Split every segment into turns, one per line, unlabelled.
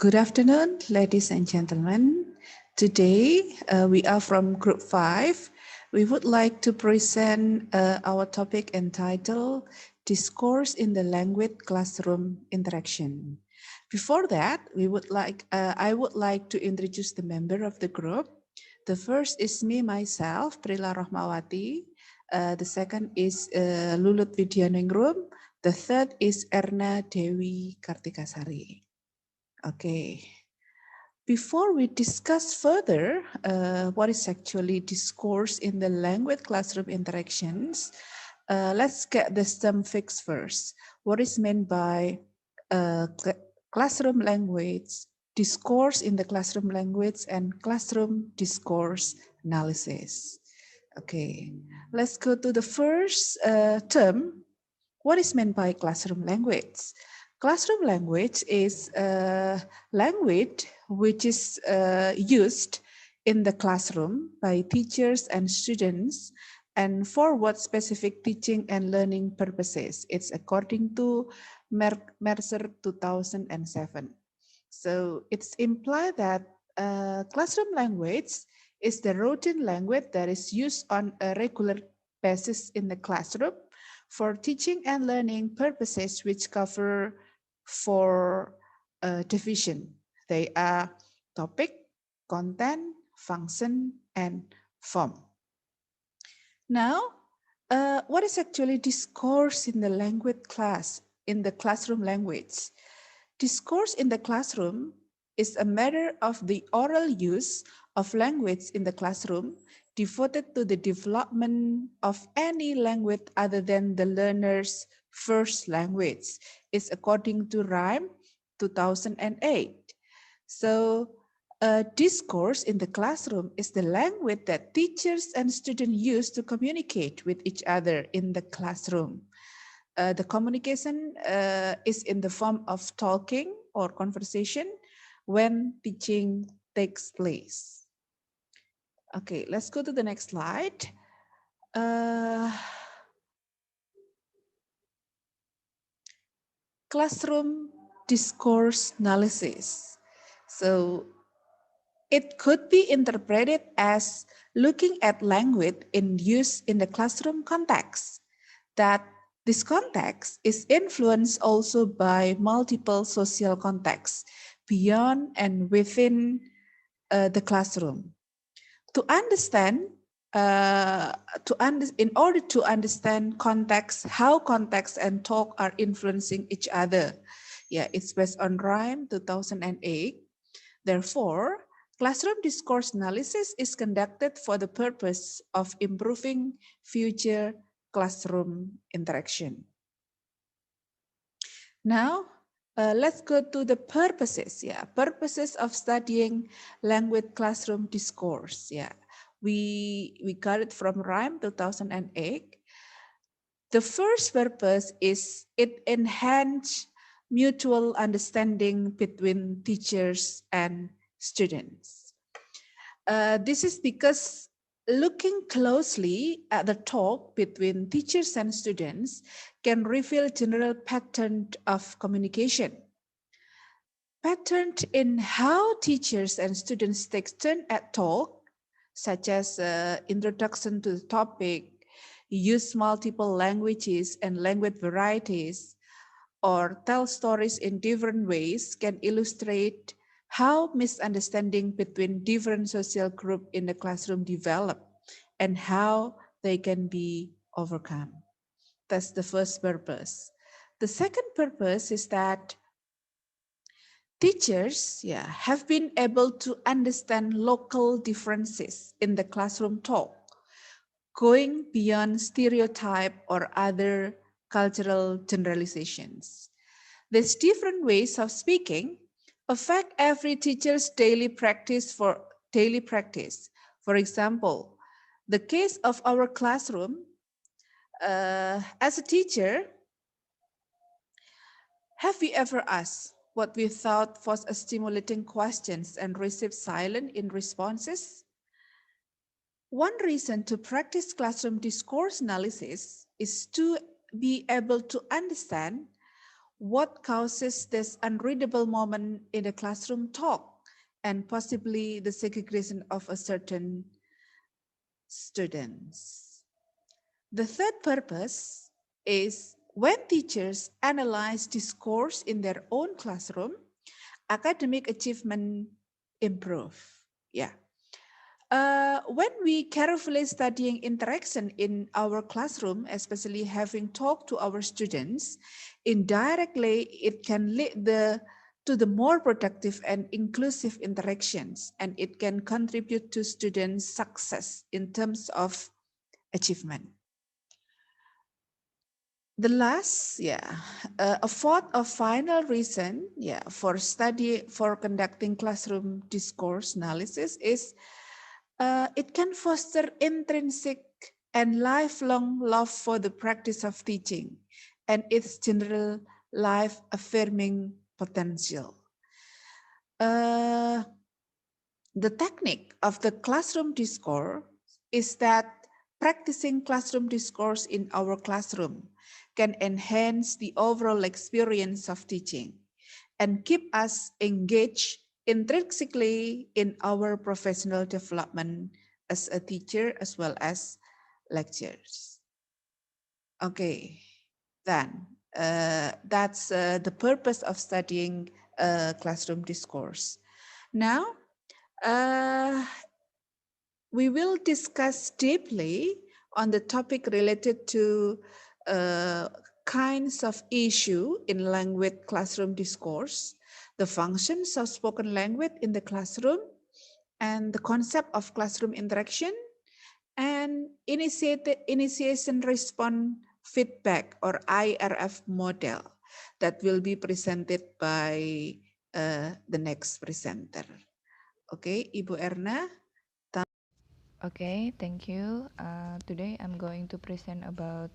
Good afternoon, ladies and gentlemen. Today, we are from Group 5. We would like to present our topic entitled Discourse in the Language Classroom Interaction. Before that, I would like to introduce the member of the group. The first is me, myself, Prila Rohmawati. The second is Lulut Vidyaningrum. The third is Erna Dewi Kartikasari. Okay. Before we discuss further what is actually discourse in the language classroom interactions, let's get the stem fix first. What is meant by classroom language, discourse in the classroom language, and classroom discourse analysis? Okay, let's go to the first term. What is meant by classroom language? Classroom language is a language which is used in the classroom by teachers and students and for what specific teaching and learning purposes. It's according to Mercer 2007. So it's implied that classroom language is the routine language that is used on a regular basis in the classroom for teaching and learning purposes, which cover four division. They are topic, content, function, and form. Now, what is actually discourse in the language class, in the classroom language? Discourse in the classroom is a matter of the oral use of language in the classroom devoted to the development of any language other than the learner's first language. It's according to Rhyme 2008. So discourse in the classroom is the language that teachers and students use to communicate with each other in the classroom. The communication is in the form of talking or conversation when teaching takes place. Okay, let's go to the next slide. Classroom discourse analysis. So it could be interpreted as looking at language in use in the classroom context, that this context is influenced also by multiple social contexts beyond and within the classroom. To understand, in order to understand context, how context and talk are influencing each other. Yeah, it's based on Rhyme 2008. Therefore, classroom discourse analysis is conducted for the purpose of improving future classroom interaction. Now, let's go to the purposes. Yeah, purposes of studying language classroom discourse. Yeah, we got it from Rhyme 2008. The first purpose is it enhance mutual understanding between teachers and students. This is because looking closely at the talk between teachers and students can reveal general pattern of communication. Pattern in how teachers and students take turn at talk, such as introduction to the topic, use multiple languages and language varieties, or tell stories in different ways, can illustrate how misunderstanding between different social groups in the classroom develop and how they can be overcome. That's the first purpose. The second purpose is that teachers have been able to understand local differences in the classroom talk, going beyond stereotype or other cultural generalizations. These different ways of speaking affect every teacher's daily practice. For example, the case of our classroom, as a teacher, have we ever asked what we thought was a stimulating questions and received silence in responses? One reason to practice classroom discourse analysis is to be able to understand what causes this unreadable moment in the classroom talk and possibly the segregation of a certain students. The third purpose is when teachers analyze discourse in their own classroom, academic achievement improve. Yeah. When we carefully studying interaction in our classroom, especially having talked to our students, indirectly it can lead to the more productive and inclusive interactions, and it can contribute to students' success in terms of achievement. The last, a fourth or final reason, for conducting classroom discourse analysis is it can foster intrinsic and lifelong love for the practice of teaching and its general life affirming potential. Uh, the technique of the classroom discourse is that practicing classroom discourse in our classroom can enhance the overall experience of teaching and keep us engaged intrinsically in our professional development as a teacher as well as lecturers. Okay, then that's the purpose of studying classroom discourse. Now, uh, we will discuss deeply on the topic related to uh, kinds of issue in language classroom discourse, the functions of spoken language in the classroom, and the concept of classroom interaction, and initiation response feedback or IRF model that will be presented by the next presenter. Okay, Ibu Erna.
Okay, thank you. Today I'm going to present about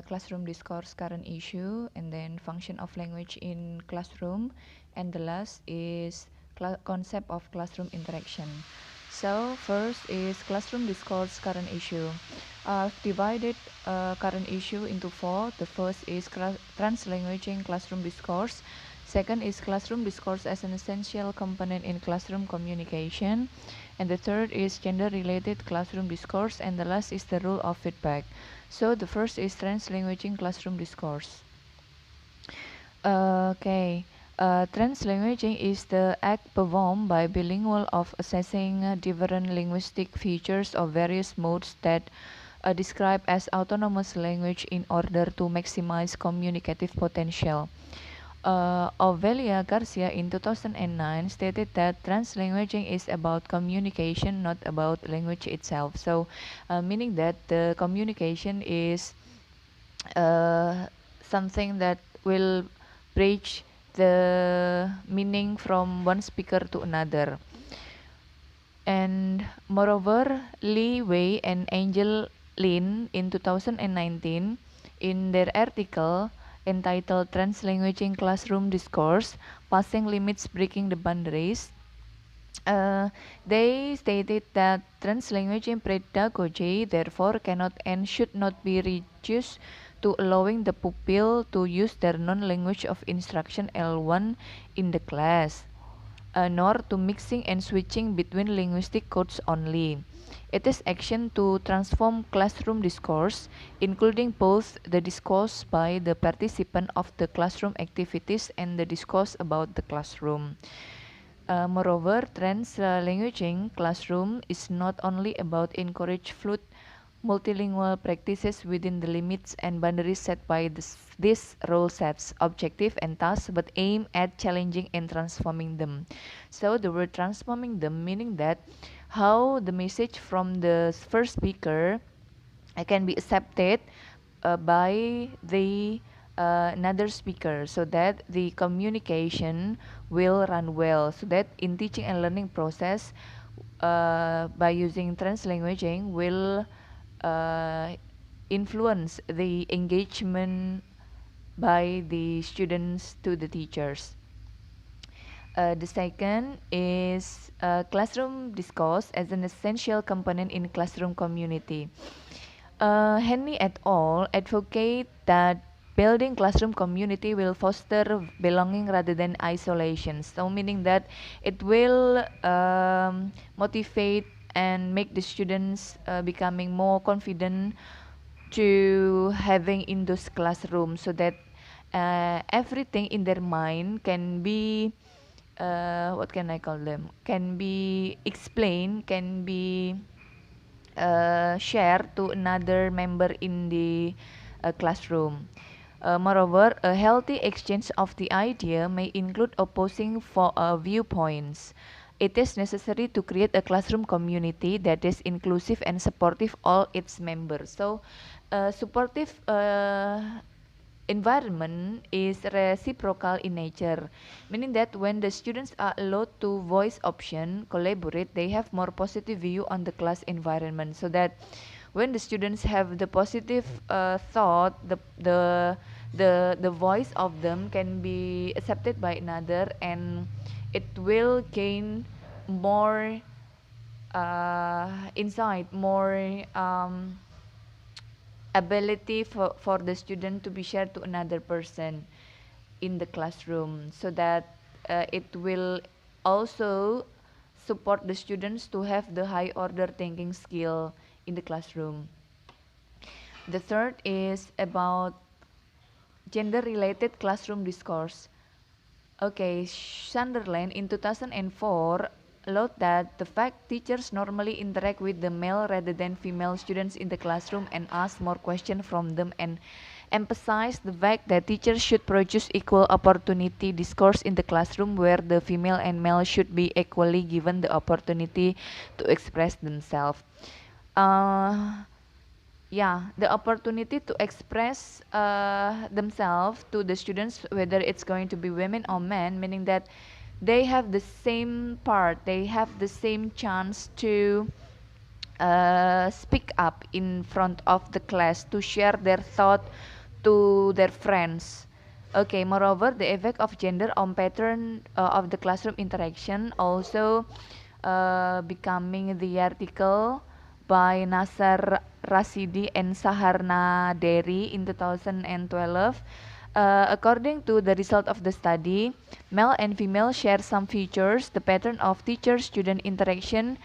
classroom discourse current issue and then function of language in classroom, and the last is concept of classroom interaction. So first is classroom discourse current issue. I've divided current issue into four. The first is translanguaging classroom discourse. Second is classroom discourse as an essential component in classroom communication. And the third is gender-related classroom discourse, and the last is the role of feedback. So the first is translanguaging classroom discourse. Okay. Translanguaging is the act performed by bilingual of assessing different linguistic features of various modes that described as autonomous language in order to maximize communicative potential. Ovelia Garcia in 2009 stated that translanguaging is about communication, not about language itself. So, meaning that the communication is uh, something that will bridge the meaning from one speaker to another. And moreover, Lee Wei and Angel Lin in 2019, in their article entitled Translanguaging Classroom Discourse, Passing Limits, Breaking the Boundaries, uh, they stated that translanguaging pedagogy therefore cannot and should not be reduced to allowing the pupil to use their non-language of instruction L1 in the class, nor to mixing and switching between linguistic codes only. It is action to transform classroom discourse, including both the discourse by the participant of the classroom activities and the discourse about the classroom. Moreover, translanguaging classroom is not only about encourage fluid multilingual practices within the limits and boundaries set by these role sets, objective and tasks, but aim at challenging and transforming them. So the word transforming them meaning that how the message from the first speaker can be accepted by the another speaker so that the communication will run well, so that in teaching and learning process by using translanguaging will uh, influence the engagement by the students to the teachers. The second is classroom discourse as an essential component in classroom community. Henry et al. Advocate that building classroom community will foster belonging rather than isolation. So meaning that it will motivate and make the students becoming more confident to having in those classrooms, so that everything in their mind can be what can I call them, can be explained, can be share to another member in the classroom. Moreover, a healthy exchange of the idea may include opposing viewpoints. It is necessary to create a classroom community that is inclusive and supportive all its members. So, supportive environment is reciprocal in nature, meaning that when the students are allowed to voice option, collaborate, they have more positive view on the class environment. So that when the students have the positive thought, the voice of them can be accepted by another, and it will gain more insight, more ability for the student to be shared to another person in the classroom, so that it will also support the students to have the high order thinking skill in the classroom. The third is about gender related classroom discourse. Okay, Sunderland in 2004 allowed that the fact teachers normally interact with the male rather than female students in the classroom and ask more questions from them, and emphasize the fact that teachers should produce equal opportunity discourse in the classroom where the female and male should be equally given the opportunity to express themselves. Uh, yeah, the opportunity to express themselves to the students, whether it's going to be women or men, meaning that they have the same part, they have the same chance to speak up in front of the class, to share their thought to their friends. Okay, moreover, the effect of gender on pattern of the classroom interaction also becoming the article by Nasser Rasidi and Saharna Deri in 2012. According to the result of the study, male and female share some features. The pattern of teacher-student interaction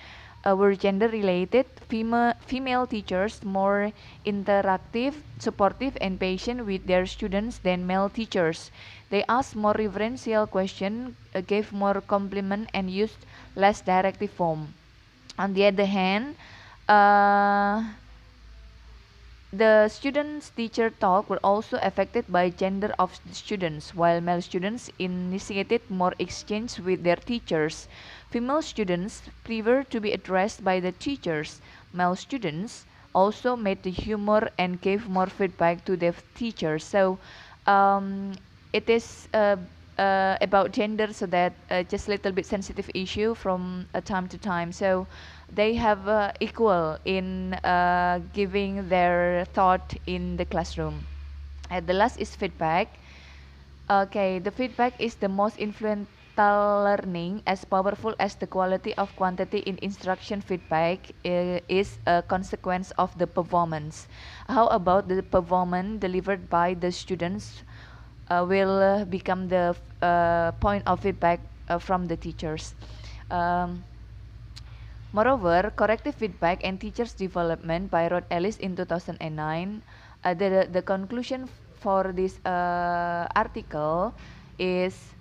were gender-related. Female teachers more interactive, supportive, and patient with their students than male teachers. They asked more referential questions, gave more compliment, and used less directive form. On the other hand, uh, the students teacher talk were also affected by gender of the students. While male students initiated more exchange with their teachers, female students prefer to be addressed by the teachers. Male students also made the humor and gave more feedback to their teachers. So um, it is about gender, so that just a little bit sensitive issue from time to time. So they have equal in giving their thought in the classroom. And the last is feedback. Okay, the feedback is the most influential learning, as powerful as the quality of quantity in instruction. Feedback is a consequence of the performance. How about the performance delivered by the students will become the point of feedback from the teachers. Um, Moreover, corrective feedback and teachers' development by Rod Ellis in 2009. The conclusion for this article is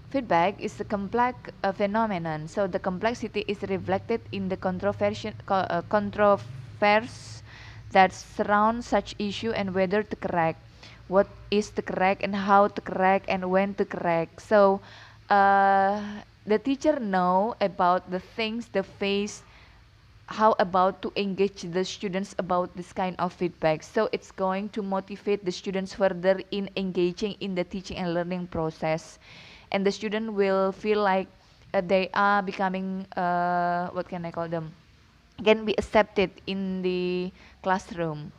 feedback is a complex phenomenon. So the complexity is reflected in the controversy that surround such issue, and whether to correct, what is to correct, and how to correct, and when to correct. So uh, the teacher know about the things they face, how about to engage the students about this kind of feedback. So it's going to motivate the students further in engaging in the teaching and learning process, and the student will feel like they are becoming what can I call them, can be accepted in the classroom.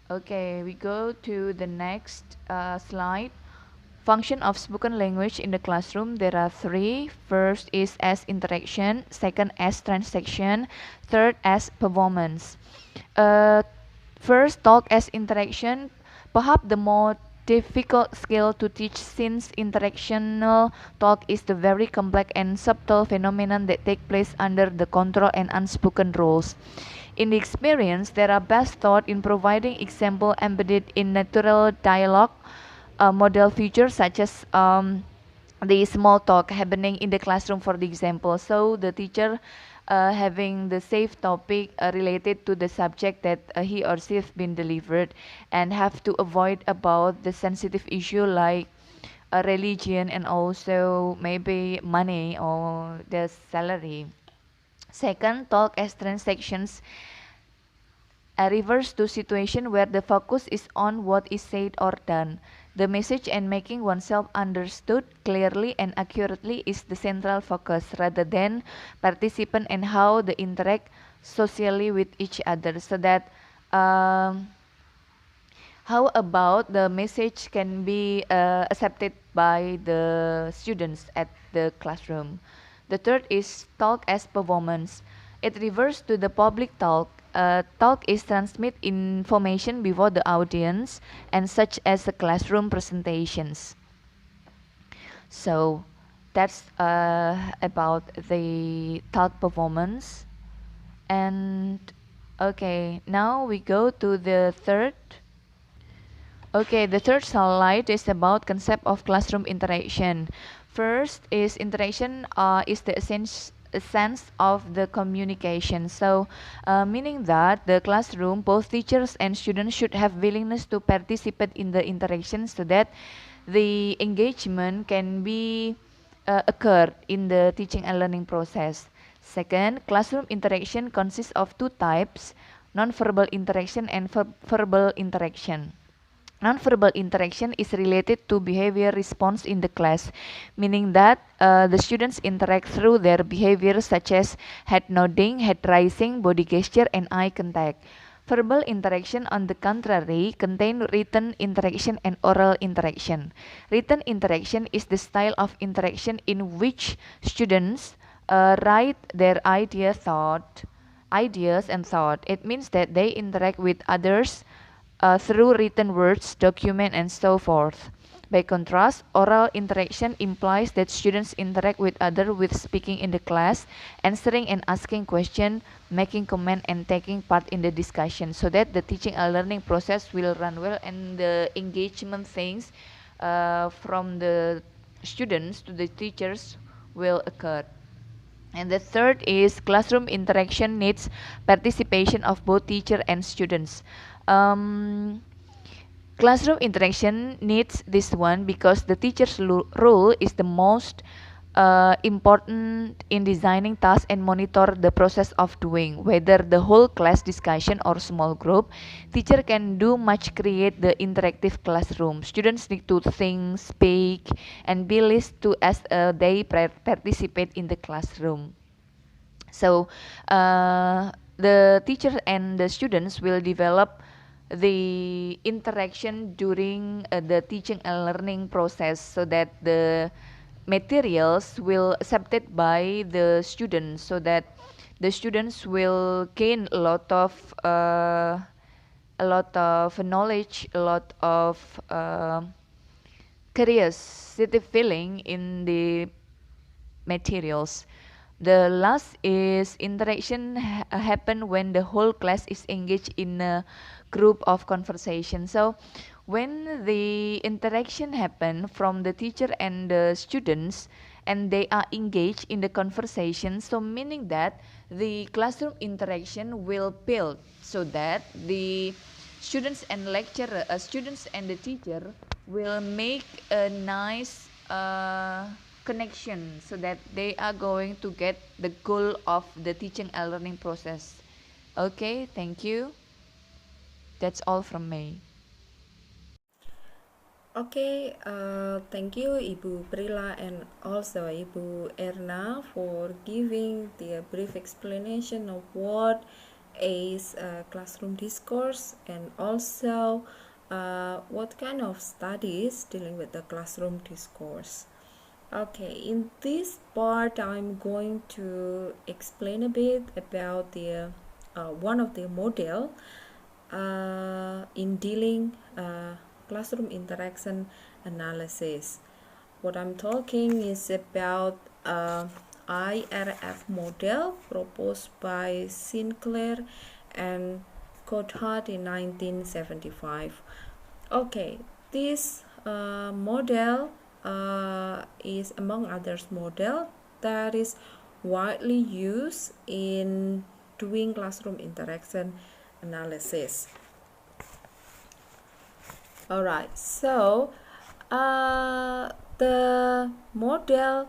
Okay, we go to the next slide. Function of spoken language in the classroom, there are three. First is as interaction, second as transaction, third as performance. Uh, First, talk as interaction, perhaps the more difficult skill to teach since interactional talk is the very complex and subtle phenomenon that take place under the control and unspoken rules. In the experience, there are best taught in providing example embedded in natural dialogue, model features such as the small talk happening in the classroom for the example. So the teacher having the safe topic related to the subject that he or she have been delivered, and have to avoid about the sensitive issue like religion and also maybe money or the salary. Second, talk as transactions refers to situation where the focus is on what is said or done. The message and making oneself understood clearly and accurately is the central focus rather than participant and how they interact socially with each other. So that how about the message can be accepted by the students at the classroom? The third is talk as performance. It refers to the public talk. Talk is transmit information before the audience and such as the classroom presentations. So that's about the talk performance. And okay, now we go to the third. Okay, the third slide is about concept of classroom interaction. First is interaction is the essence of the communication. So, meaning that the classroom, both teachers and students should have willingness to participate in the interaction so that the engagement can be occur in the teaching and learning process. Second, classroom interaction consists of two types: nonverbal interaction and verbal interaction. Nonverbal interaction is related to behavior response in the class, meaning that the students interact through their behavior such as head nodding, head raising, body gesture, and eye contact. Verbal interaction, on the contrary, contain written interaction and oral interaction. Written interaction is the style of interaction in which students write their ideas and thought. It means that they interact with others through written words, document, and so forth. By contrast, oral interaction implies that students interact with others with speaking in the class, answering and asking questions, making comment, and taking part in the discussion, so that the teaching and learning process will run well and the engagement things from the students to the teachers will occur. And the third is classroom interaction needs participation of both teacher and students. Um, Classroom interaction needs this one because the teacher's role is the most important in designing tasks and monitor the process of doing, whether the whole class discussion or small group. Teacher can do much create the interactive classroom. Students need to think, speak, and be listened to as they participate in the classroom. So the teacher and the students will develop the interaction during the teaching and learning process so that the materials will accepted by the students so that the students will gain a lot of knowledge, a lot of curiosity feeling in the materials. The last is interaction happen when the whole class is engaged in a group of conversation. So when the interaction happen from the teacher and the students and they are engaged in the conversation, so meaning that the classroom interaction will build so that the students and lecturer, students and the teacher will make a nice connection so that they are going to get the goal of the teaching and learning process. Okay, thank you. That's all from me.
Okay, thank you Ibu Prila and also Ibu Erna for giving the brief explanation of what is classroom discourse and also what kind of studies dealing with the classroom discourse. Okay, in this part I'm going to explain a bit about the one of the model in dealing classroom interaction analysis. What I'm talking is about IRF model proposed by Sinclair and Coulthard in 1975. Okay, this model is among others model that is widely used in doing classroom interaction analysis. Alright, so the model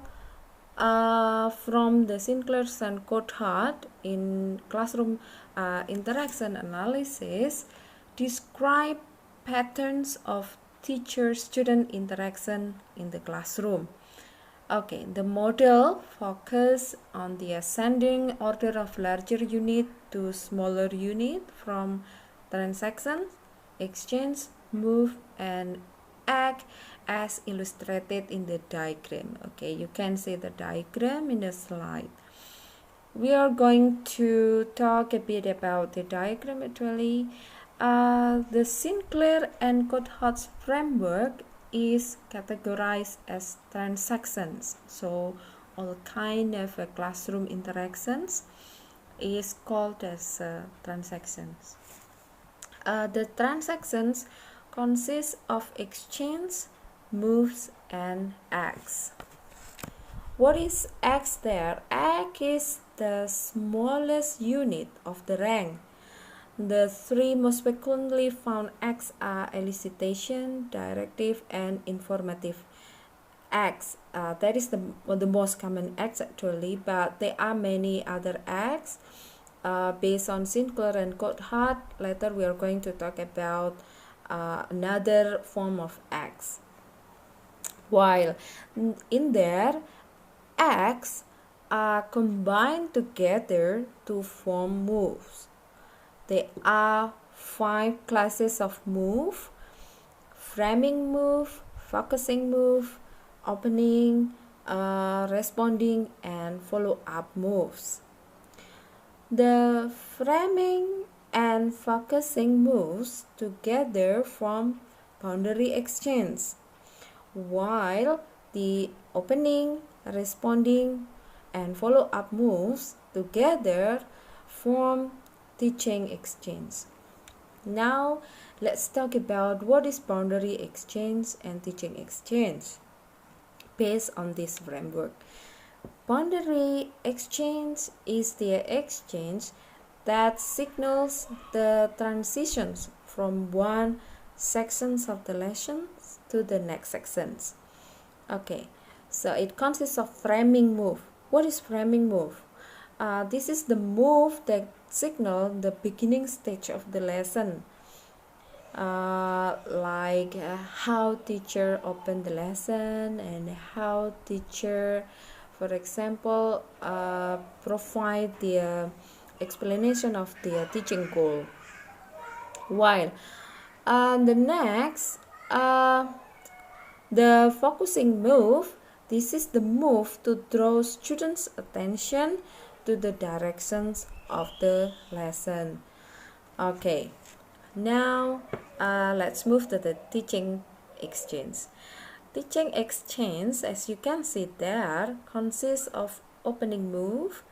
from the Sinclair and Coulthard in classroom interaction analysis describe patterns of teacher-student interaction in the classroom. Okay, the model focus on the ascending order of larger unit to smaller unit from transaction, exchange, move, and act as illustrated in the diagram. Okay, you can see the diagram in the slide. We are going to talk a bit about the diagram actually. The Sinclair and Coulthard's framework is categorized as transactions. So all kind of classroom interactions is called as transactions. The transactions consist of exchange, moves, and acts. What is X there? X is the smallest unit of the rank. The three most frequently found acts are elicitation, directive, and informative acts. That is the most common acts actually, but there are many other acts based on Sinclair and Coulthard. Later we are going to talk about another form of acts. While in there, acts are combined together to form moves. There are 5 classes of move: framing move, focusing move, opening, responding, and follow-up moves. The framing and focusing moves together form boundary exchange, while the opening, responding, and follow-up moves together form teaching exchange. Now let's talk about what is boundary exchange and teaching exchange based on this framework. Boundary exchange is the exchange that signals the transitions from one section of the lessons to the next sections. Okay, so it consists of framing move. What is framing move? This is the move that signal the beginning stage of the lesson, like how teacher open the lesson and how teacher, for example, provide the explanation of the teaching goal. While the next, the focusing move, this is the move to draw students' attention to the directions of the lesson. Okay, now let's move to the teaching exchange. Teaching exchange, as you can see there, consists of opening move,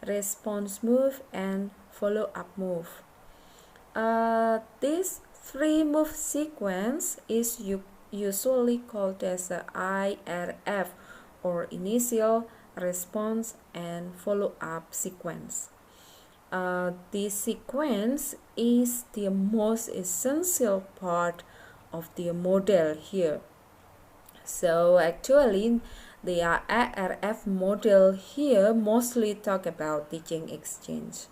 response move, and follow-up move. This 3 move sequence is usually called as a IRF, or initial, response, and follow-up sequence. This sequence is the most essential part of the model here. So actually the IRF model here mostly talk about teaching exchange.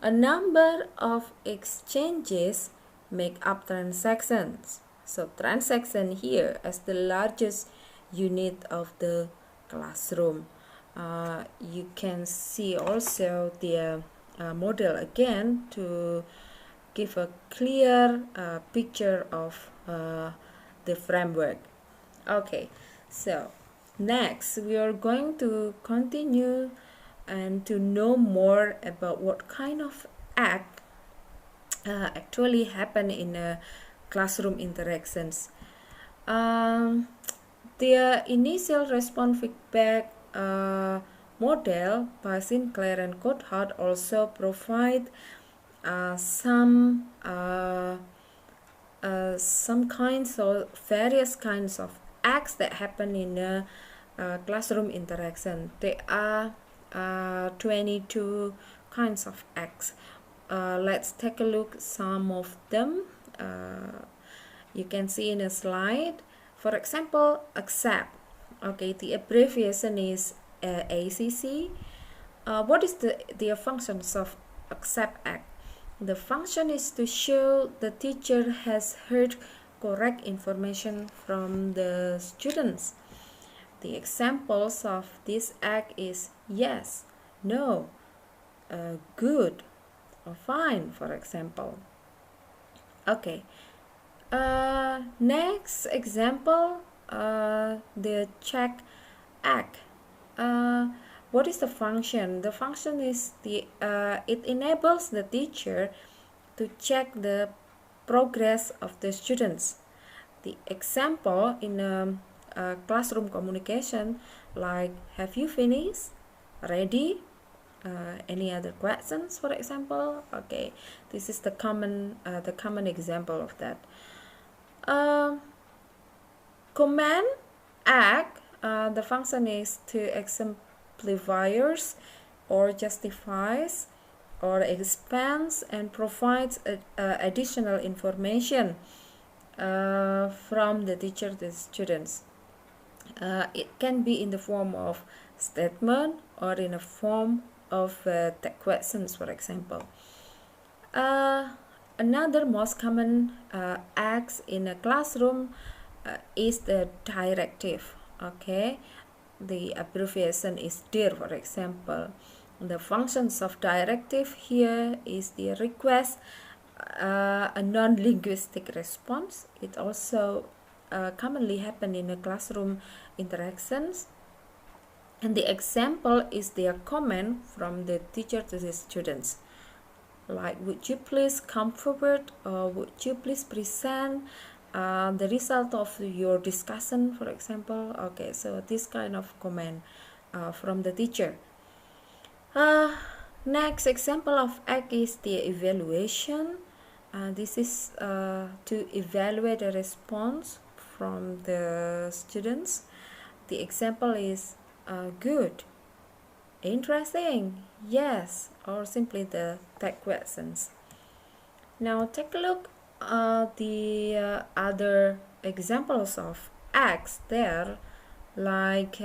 A number of exchanges make up transactions. So transaction here as the largest unit of the classroom. You can see also the model again to give a clear picture of the framework. Okay, so next we are going to continue and to know more about what kind of act actually happen in classroom interactions. The initial response feedback model by Sinclair and Gotthard also provide some kinds of various kinds of acts that happen in a classroom interaction. There are 22 kinds of acts. Let's take a look some of them. You can see in a slide. For example, accept. Okay, the abbreviation is ACC. What is the functions of accept act? The function is to show the teacher has heard correct information from the students. The examples of this act is yes, no, good, or fine, for example. Okay. Next example, the check act. What is the function? The function is it enables the teacher to check the progress of the students. The example in classroom communication, like have you finished, ready, any other questions, for example. Okay, this is the common example of that. Command act, the function is to exemplifies or justifies or expands and provides additional information from the teacher to the students. It can be in the form of statement or in a form of questions, for example. Another most common acts in a classroom is the directive. Okay, the abbreviation is DIR, for example. The functions of directive here is the request, a non-linguistic response. It also commonly happen in a classroom interactions. And the example is their comment from the teacher to the students. Like, would you please come forward, or would you please present the result of your discussion, for example. Okay, so this kind of comment from the teacher. Next example of act is the evaluation. This is to evaluate a response from the students. The example is good, interesting, yes, or simply the tag questions. Now take a look at the other examples of acts there, like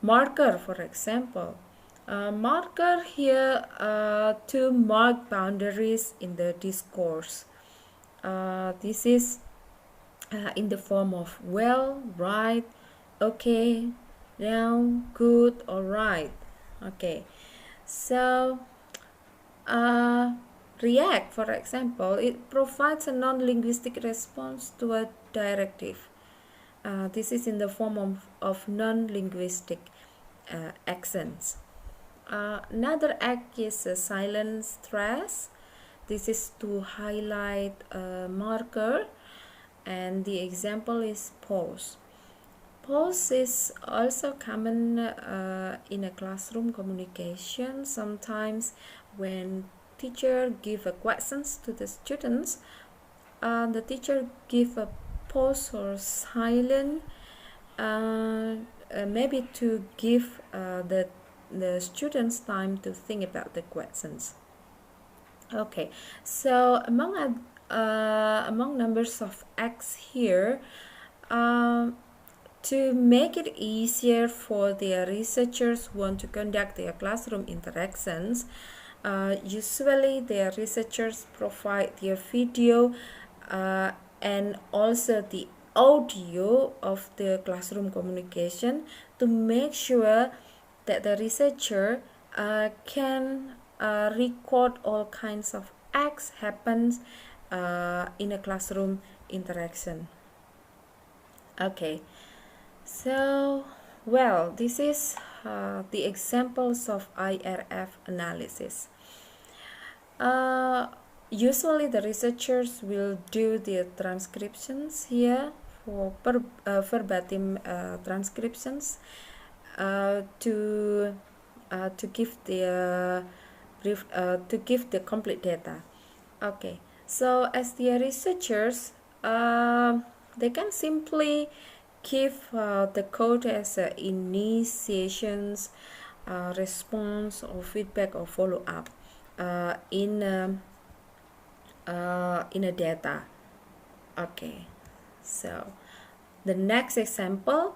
marker, for example. Marker here to mark boundaries in the discourse. This is in the form of well, right, okay, now, good, or right. Okay, so react, for example, it provides a non-linguistic response to a directive. This is in the form of non-linguistic accents. Another act is a silent stress. This is to highlight a marker, and the example is pause. Pause is also common in a classroom communication. Sometimes when teacher give a questions to the students, the teacher give a pause or silence, maybe to give the students time to think about the questions. Okay, so among numbers of acts here, to make it easier for the researchers who want to conduct their classroom interactions, usually the researchers provide their video and also the audio of the classroom communication to make sure that the researcher can record all kinds of acts happens in a classroom interaction. Okay, so well, this is the examples of IRF analysis. Usually the researchers will do the transcriptions here for verbatim transcriptions to give the complete data. Okay, so as the researchers, they can simply give the code as initiations, response, or feedback, or follow up in a data. Okay, so the next example,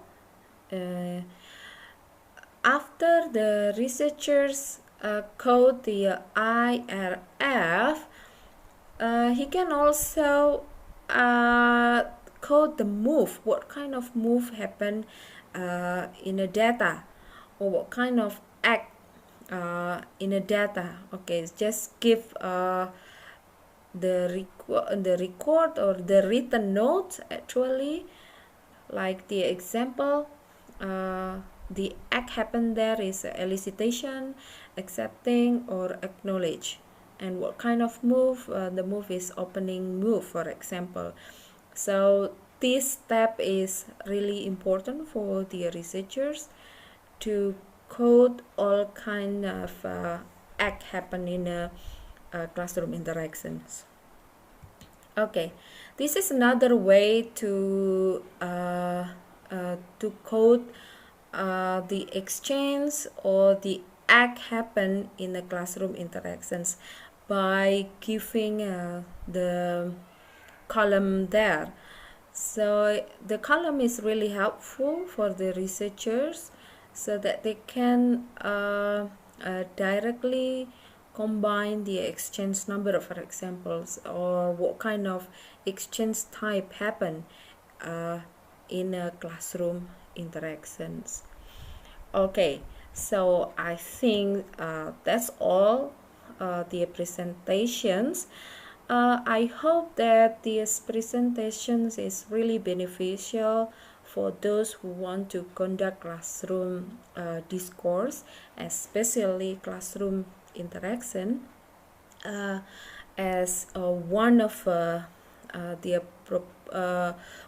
after the researchers code the IRF, he can also code the move, what kind of move happened in a data, or what kind of act in a data. Okay, just give the record or the written note, actually, like the example, the act happened there is elicitation, accepting, or acknowledge, and what kind of move, the move is opening move, for example. So this step is really important for the researchers to code all kind of act happen in a classroom interactions. Okay, this is another way to code the exchange or the act happen in the classroom interactions by giving the column there. So the column is really helpful for the researchers so that they can directly combine the exchange number, for examples, or what kind of exchange type happen in a classroom interactions. Okay, so I think that's all the presentations. I hope that these presentations is really beneficial for those who want to conduct classroom discourse, especially classroom interaction, as one of the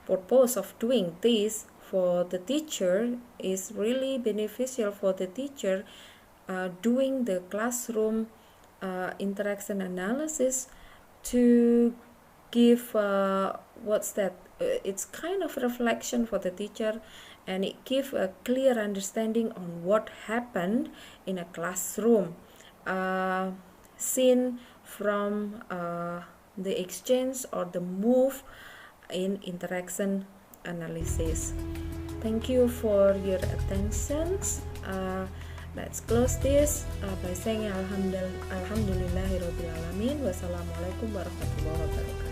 purpose of doing this for the teacher is really beneficial for the teacher doing the classroom interaction analysis to give what's that, it's kind of reflection for the teacher, and it gives a clear understanding on what happened in a classroom seen from the exchange or the move in interaction analysis. Thank you for your attention. Let's close this by saying Alhamdulillahirobbilalamin. Wassalamualaikum warahmatullahi wabarakatuh.